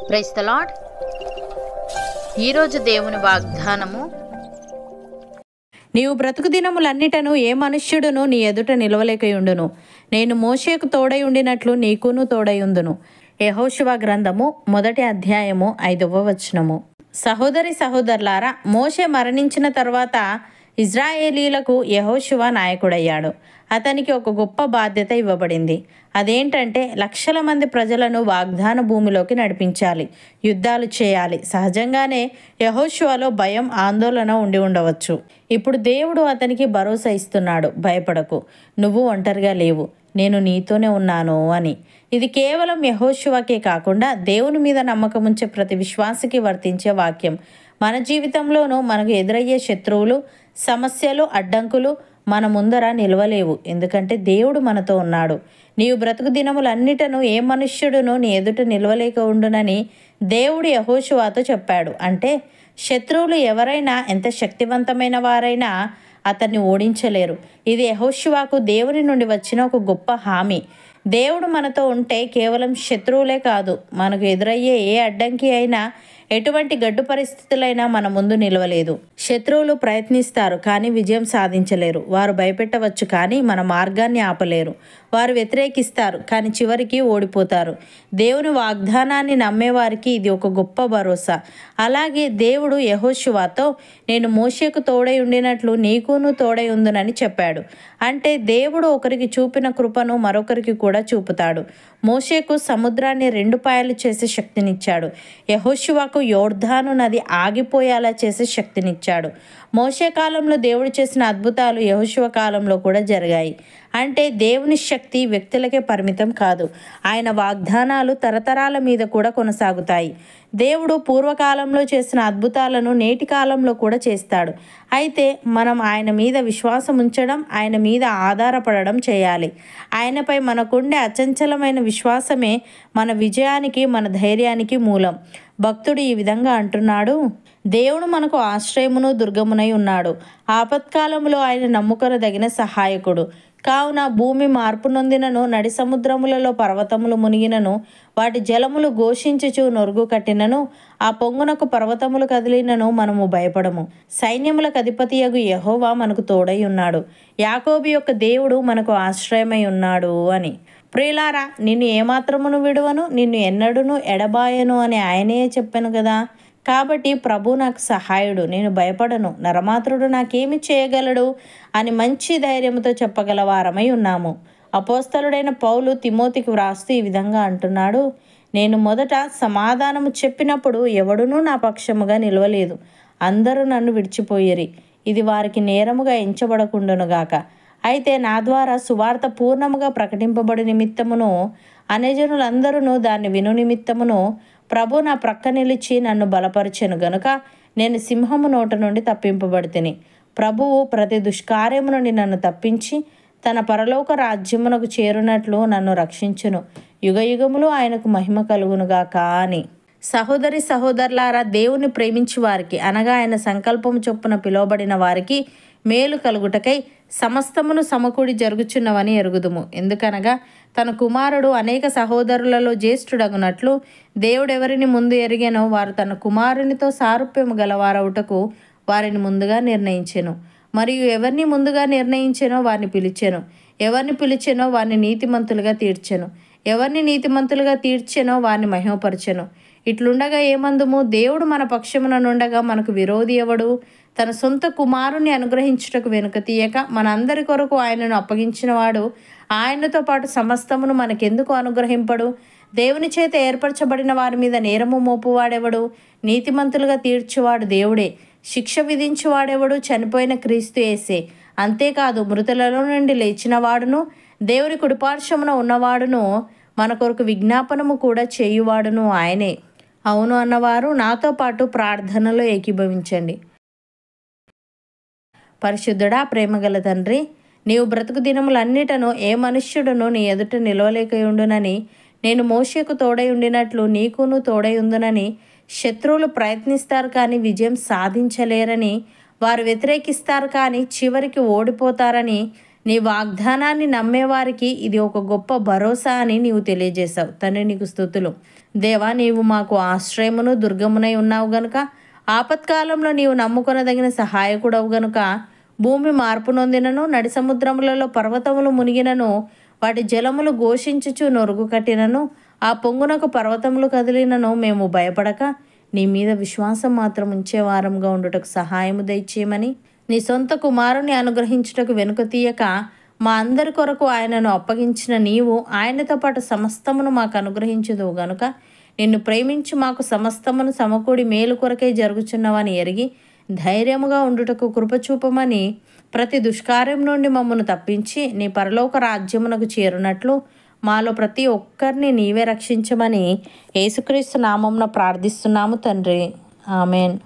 Praise the lord. ఈరోజు దేవుని వాగ్దానము, నీవు బ్రతుకు దినములన్నిటను ఏ మనుష్యుడును నీ ఎదుట నిలవలేకయుండును. నేను మోషేకు తోడై ఉండినట్లు నీకును తోడైయుందును. యెహోషువ గ్రంథము 1వ అధ్యాయము 5వ వచనము. సహోదరి సహోదరులారా, మోషే మరణించిన తర్వాత ఇజ్రాయేలీలకు యెహోషువ నాయకుడయ్యాడు. అతనికి ఒక గొప్ప బాధ్యత ఇవ్వబడింది. అదేంటంటే లక్షల మంది ప్రజలను వాగ్దాన భూమిలోకి నడిపించాలి, యుద్ధాలు చేయాలి. సహజంగానే యెహోషువలో భయం, ఆందోళన ఉండి ఉండవచ్చు. ఇప్పుడు దేవుడు అతనికి భరోసా ఇస్తున్నాడు, భయపడకు, నువ్వు ఒంటరిగా లేవు, నేను నీతోనే ఉన్నాను అని. ఇది కేవలం యెహోషువకే కాకుండా దేవుని మీద నమ్మకం ఉంచే ప్రతి విశ్వాసికి వర్తించే వాక్యం. మన జీవితంలోనూ మనకు ఎదురయ్యే శత్రువులు, సమస్యలు, అడ్డంకులు మన ముందర నిలవలేవు. ఎందుకంటే దేవుడు మనతో ఉన్నాడు. నీవు బ్రతుకు దినములన్నిటను ఏ మనుష్యుడును నీ ఎదుట నిలవలేక ఉండునని దేవుడు యెహోషువతో చెప్పాడు. అంటే శత్రువులు ఎవరైనా, ఎంత శక్తివంతమైన వారైనా అతన్ని ఓడించలేరు. ఇది యెహోషువకు దేవుని నుండి వచ్చిన ఒక గొప్ప హామీ. దేవుడు మనతో ఉంటే కేవలం శత్రువులే కాదు, మనకు ఎదురయ్యే ఏ అడ్డంకి అయినా, ఎటువంటి గడ్డు పరిస్థితులైనా మన ముందు నిలవలేదు. శత్రువులు ప్రయత్నిస్తారు కానీ విజయం సాధించలేరు. వారు భయపెట్టవచ్చు కానీ మన మార్గాన్ని ఆపలేరు. వారు వ్యతిరేకిస్తారు కానీ చివరికి ఓడిపోతారు. దేవుని వాగ్దానాన్ని నమ్మేవారికి ఇది ఒక గొప్ప భరోసా. అలాగే దేవుడు యెహోషువతో, నేను మోషేకు తోడై ఉండినట్లు నీకును తోడై ఉందునని చెప్పాడు. అంటే దేవుడు ఒకరికి చూపిన కృపను మరొకరికి కూడా చూపుతాడు. మోషేకు సముద్రాన్ని 2 పాయలు చేసే శక్తినిచ్చాడు. యెహోషువకు యోర్దాను నది ఆగిపోయేలా చేసే శక్తినిచ్చాడు. మోషే కాలంలో దేవుడు చేసిన అద్భుతాలు యెహోషువ కాలంలో కూడా జరిగాయి. అంటే దేవుని శక్తి వ్యక్తులకే పరిమితం కాదు, ఆయన వాగ్దానాలు తరతరాల మీద కూడా కొనసాగుతాయి. దేవుడు పూర్వకాలంలో చేసిన అద్భుతాలను నేటి కాలంలో కూడా చేస్తాడు. అయితే మనం ఆయన మీద విశ్వాసం ఉంచడం, ఆయన మీద ఆధారపడడం చేయాలి. ఆయనపై మనకుండే అచంచలమైన విశ్వాసమే మన విజయానికి, మన ధైర్యానికి మూలం. భక్తుడు ఈ విధంగా అంటున్నాడు, దేవుడు మనకు ఆశ్రయమును దుర్గమునై ఉన్నాడు. ఆపత్కాలంలో ఆయన నమ్ముకొనదగిన సహాయకుడు. కావున భూమి మార్పు నొందినను, నడి సముద్రములలో పర్వతములు మునిగినను, వాటి జలములు ఘోషించుచు నొరుగు కట్టినను, ఆ పొంగునకు పర్వతములు కదిలినను మనము భయపడము. సైన్యములకు అధిపతియగు యెహోవా మనకు తోడై ఉన్నాడు. యాకోబు యొక్క దేవుడు మనకు ఆశ్రయమై ఉన్నాడు అని. ప్రియులారా, నిన్ను ఏమాత్రమును విడువను, నిన్ను ఎన్నడూను ఎడబాయను అని ఆయనే చెప్పాను కదా. కాబట్టి ప్రభు నాకు సహాయుడు, నేను భయపడను, నరమాత్రుడు నాకేమి చేయగలడు అని మంచి ధైర్యంతో చెప్పగల వారమై ఉన్నాము. అపోస్తలుడైన పౌలు తిమోతికి వ్రాస్తూ ఈ విధంగా అంటున్నాడు, నేను మొదట సమాధానము చెప్పినప్పుడు ఎవడునూ నా పక్షముగా నిలవలేదు. అందరూ నన్ను విడిచిపోయిరి. ఇది వారికి నేరముగా ఎంచబడకుండునుగాక. అయితే నా ద్వారా సువార్త పూర్ణముగా ప్రకటింపబడి నిమిత్తమును, అన్యజనులందరూ దాన్ని విను నిమిత్తమును ప్రభు నా ప్రక్క నిలిచి నన్ను బలపరిచెను గనుక నేను సింహము నోట నుండి తప్పింపబడితిని. ప్రభువు ప్రతి దుష్కార్యము నుండి నన్ను తప్పించి తన పరలోక రాజ్యమునకు చేరునట్లు నన్ను రక్షించును. యుగయుగములు ఆయనకు మహిమ కలుగునుగాక అని. సహోదరి సహోదరులారా, దేవుని ప్రేమించి వారికి, అనగా ఆయన సంకల్పము చొప్పున పిలువబడిన వారికి మేలు కలుగుటకై సమస్తమును సమకూడి జరుగుచున్నవని ఎరుగుదుము. ఎందుకనగా తన కుమారుడు అనేక సహోదరులలో జ్యేష్ఠుడగునట్లు దేవుడెవరిని ముందు ఎరిగెనో వారు తన కుమారునితో సారూప్యము గలవారవుటకు వారిని ముందుగా నిర్ణయించెను. మరియు ఎవరిని ముందుగా నిర్ణయించెనో వారిని పిలిచెను, ఎవరిని పిలిచెనో వారిని నీతిమంతులుగా తీర్చెను, ఎవరిని నీతిమంతులుగా తీర్చెనో వారిని మహిమపరచెను. ఇట్లుండగా ఏమందుము, దేవుడు మన పక్షమున నుండగా మనకు విరోధి ఎవడు? తన సొంత కుమారుని అనుగ్రహించుటకు వెనుక తీయక మన అందరి కొరకు ఆయనను అప్పగించినవాడు ఆయనతో పాటు సమస్తమును మనకెందుకు అనుగ్రహింపడు? దేవుని చేత ఏర్పరచబడిన వారి మీద నేరము మోపువాడెవడు? నీతిమంతులుగా తీర్చువాడు దేవుడే. శిక్ష విధించువాడెవడు? చనిపోయిన క్రీస్తు యేసే. అంతేకాదు, మృతులలో నుండి లేచిన వాడును, దేవుని కుడిపార్శ్వమున ఉన్నవాడును, మన కొరకు విజ్ఞాపనము కూడా చేయువాడును ఆయనే. అవును అన్నవారు నాతో పాటు ప్రార్థనలో ఏకీభవించండి. పరిశుద్ధుడా, ప్రేమగల తండ్రి, నీవు బ్రతుకు దినములన్నిటను ఏ మనుష్యుడును నీ ఎదుట నిలవలేకయుండునని, నేను మోషేకు తోడై ఉండినట్లు నీకును తోడై ఉందునని. శత్రువులు ప్రయత్నిస్తారు కానీ విజయం సాధించలేరని, వారు వ్యతిరేకిస్తారు కానీ చివరికి ఓడిపోతారని నీ వాగ్దానాన్ని నమ్మేవారికి ఇది ఒక గొప్ప భరోసా అని నీవు తెలియజేశావు. తండ్రి నీకు స్తుతులు. దేవా, నీవు మాకు ఆశ్రయమును దుర్గమునై ఉన్నావు గనుక, ఆపత్కాలంలో నీవు నమ్ముకొనదగిన సహాయకుడవు గనుక, భూమి మార్పు నొందినను, నడి సముద్రములలో పర్వతములు మునిగినను, వాటి జలములు ఘోషించుచు నొరుగు కట్టినను, ఆ పొంగునకు పర్వతములు కదిలినను మేము భయపడక నీ మీద విశ్వాసం మాత్రం ఉంచేవారంగా ఉండుటకు సహాయము దయచేయమని, నీ సొంత కుమారుని అనుగ్రహించుటకు వెనుక తీయక మా అందరి కొరకు ఆయనను అప్పగించిన నీవు ఆయనతో పాటు సమస్తమును మాకు అనుగ్రహించుదువు గనుక, నిన్ను ప్రేమించి మాకు సమస్తమును సమకూడి మేలు కొరకే జరుగుచున్నవని ఎరిగి ధైర్యముగా ఉండుటకు కృపచూపమని, ప్రతి దుష్కార్యం నుండి మమ్మను తప్పించి నీ పరలోక రాజ్యమునకు చేరునట్లు మాలో ప్రతి ఒక్కరిని నీవే రక్షించమని యేసుక్రీస్తు నామమున ప్రార్థిస్తున్నాము తండ్రి. ఆమెన్.